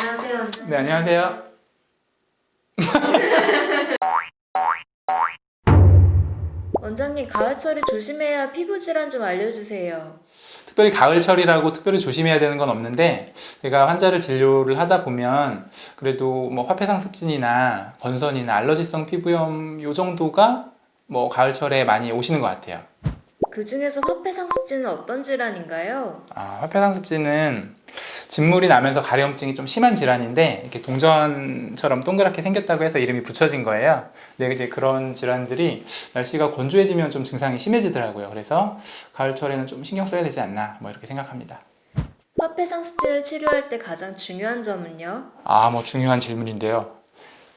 안녕하세요, 원장님. 네, 안녕하세요. 원장님, 가을철에 조심해야 할 피부 질환 좀 알려주세요. 특별히 가을철이라고 특별히 조심해야 되는 건 없는데, 제가 환자를 진료를 하다 보면 그래도 뭐 화폐상습진이나 건선이나 알러지성 피부염 요 정도가 뭐 가을철에 많이 오시는 것 같아요. 그 중에서 화폐상습진은 어떤 질환인가요? 화폐상습진은 진물이 나면서 가려움증이 좀 심한 질환인데, 이렇게 동전처럼 동그랗게 생겼다고 해서 이름이 붙여진 거예요. 근데 이제 그런 질환들이 날씨가 건조해지면 좀 증상이 심해지더라고요. 그래서 가을철에는 좀 신경 써야 되지 않나, 뭐 이렇게 생각합니다. 화폐상습진을 치료할 때 가장 중요한 점은요? 뭐 중요한 질문인데요.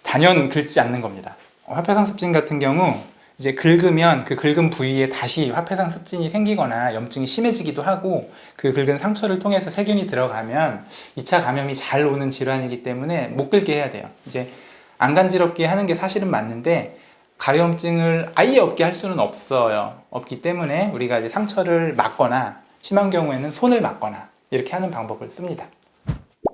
단연 긁지 않는 겁니다. 화폐상습진 같은 경우 이제 긁으면 그 긁은 부위에 다시 화폐상습진이 생기거나 염증이 심해지기도 하고, 그 긁은 상처를 통해서 세균이 들어가면 2차 감염이 잘 오는 질환이기 때문에 못 긁게 해야 돼요. 이제 안 간지럽게 하는 게 사실은 맞는데, 가려움증을 아예 없게 할 수는 없어요. 없기 때문에 우리가 이제 상처를 막거나 심한 경우에는 손을 막거나 이렇게 하는 방법을 씁니다.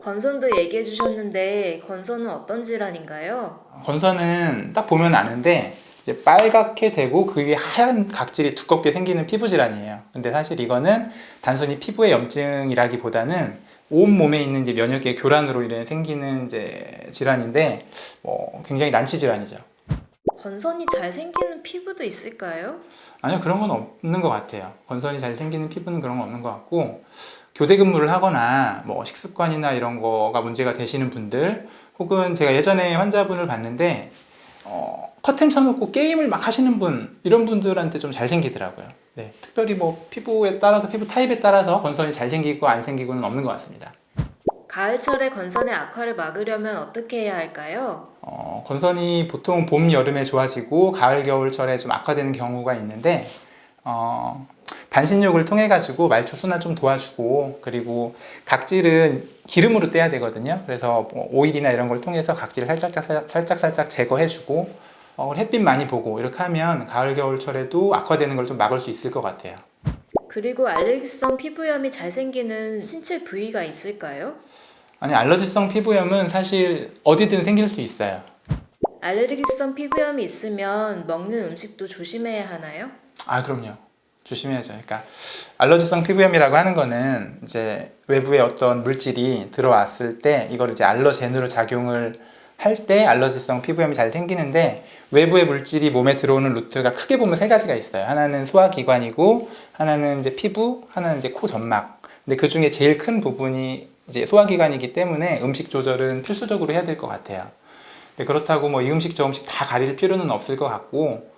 건선도 얘기해 주셨는데 건선은 어떤 질환인가요? 건선은 딱 보면 아는데 이제 빨갛게 되고 그게 하얀 각질이 두껍게 생기는 피부 질환이에요. 근데 사실 이거는 단순히 피부의 염증이라기보다는 온 몸에 있는 이제 면역계 교란으로 인해 생기는 이제 질환인데, 굉장히 난치 질환이죠. 건선이 잘 생기는 피부도 있을까요? 아니요, 그런 건 없는 것 같아요. 건선이 잘 생기는 피부는 그런 건 없는 것 같고, 교대 근무를 하거나 뭐 식습관이나 이런 거가 문제가 되시는 분들, 혹은 제가 예전에 환자분을 봤는데 커튼 쳐놓고 게임을 막 하시는 분, 이런 분들한테 좀 잘 생기더라고요. 네, 특별히 뭐 피부에 따라서, 피부 타입에 따라서 건선이 잘 생기고 안 생기고는 없는 것 같습니다. 가을철에 건선의 악화를 막으려면 어떻게 해야 할까요? 건선이 보통 봄, 여름에 좋아지고 가을, 겨울철에 좀 악화되는 경우가 있는데, 반신욕을 통해 가지고 말초 순환 좀 도와주고, 그리고 각질은 기름으로 떼야 되거든요. 그래서 뭐 오일이나 이런 걸 통해서 각질을 살짝 제거해주고, 햇빛 많이 보고 이렇게 하면 가을, 겨울철에도 악화되는 걸 좀 막을 수 있을 것 같아요. 그리고 알레르기성 피부염이 잘 생기는 신체 부위가 있을까요? 아니, 알러지성 피부염은 사실 어디든 생길 수 있어요. 알레르기성 피부염이 있으면 먹는 음식도 조심해야 하나요? 그럼요. 조심해야죠. 그러니까 알러지성 피부염이라고 하는 거는 이제 외부에 어떤 물질이 들어왔을 때 이걸 이제 알러젠으로 작용을 할 때 알러지성 피부염이 잘 생기는데, 외부의 물질이 몸에 들어오는 루트가 크게 보면 세 가지가 있어요. 하나는 소화기관이고, 하나는 이제 피부, 하나는 이제 코 점막. 근데 그 중에 제일 큰 부분이 이제 소화기관이기 때문에 음식 조절은 필수적으로 해야 될 것 같아요. 그렇다고 뭐 이 음식 저 음식 다 가릴 필요는 없을 것 같고,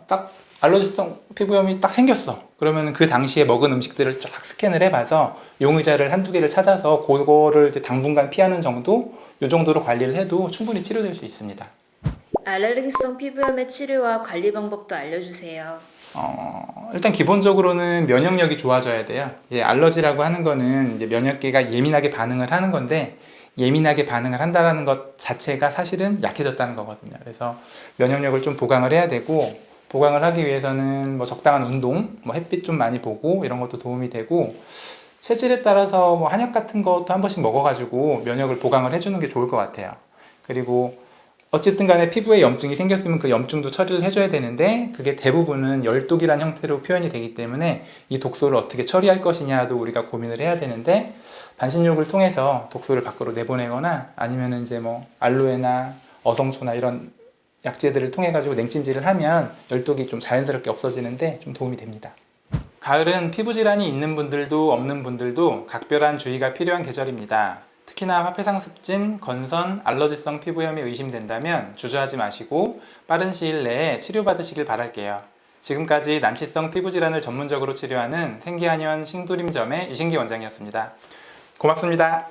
딱 알러지성 피부염이 딱 생겼어. 그러면 그 당시에 먹은 음식들을 쫙 스캔을 해봐서 용의자를 한두 개를 찾아서 그거를 이제 당분간 피하는 정도, 요 정도로 관리를 해도 충분히 치료될 수 있습니다. 알레르기성 피부염의 치료와 관리 방법도 알려주세요. 일단 기본적으로는 면역력이 좋아져야 돼요. 이제 알러지라고 하는 거는 이제 면역계가 예민하게 반응을 하는 건데, 예민하게 반응을 한다는 것 자체가 사실은 약해졌다는 거거든요. 그래서 면역력을 좀 보강을 해야 되고, 보강을 하기 위해서는 뭐 적당한 운동, 뭐 햇빛 좀 많이 보고 이런 것도 도움이 되고, 체질에 따라서 뭐 한약 같은 것도 한 번씩 먹어가지고 면역을 보강을 해주는 게 좋을 것 같아요. 그리고 어쨌든 간에 피부에 염증이 생겼으면 그 염증도 처리를 해줘야 되는데, 그게 대부분은 열독이란 형태로 표현이 되기 때문에 이 독소를 어떻게 처리할 것이냐도 우리가 고민을 해야 되는데, 반신욕을 통해서 독소를 밖으로 내보내거나 아니면 이제 뭐 알로에나 어성초나 이런 약재들을 통해 가지고 냉찜질을 하면 열독이 좀 자연스럽게 없어지는데 좀 도움이 됩니다. 가을은 피부 질환이 있는 분들도 없는 분들도 각별한 주의가 필요한 계절입니다. 특히나 화폐상습진, 건선, 알러지성 피부염이 의심된다면 주저하지 마시고 빠른 시일 내에 치료받으시길 바랄게요. 지금까지 난치성 피부질환을 전문적으로 치료하는 생기한의원 신도림점의 이신기 원장이었습니다. 고맙습니다.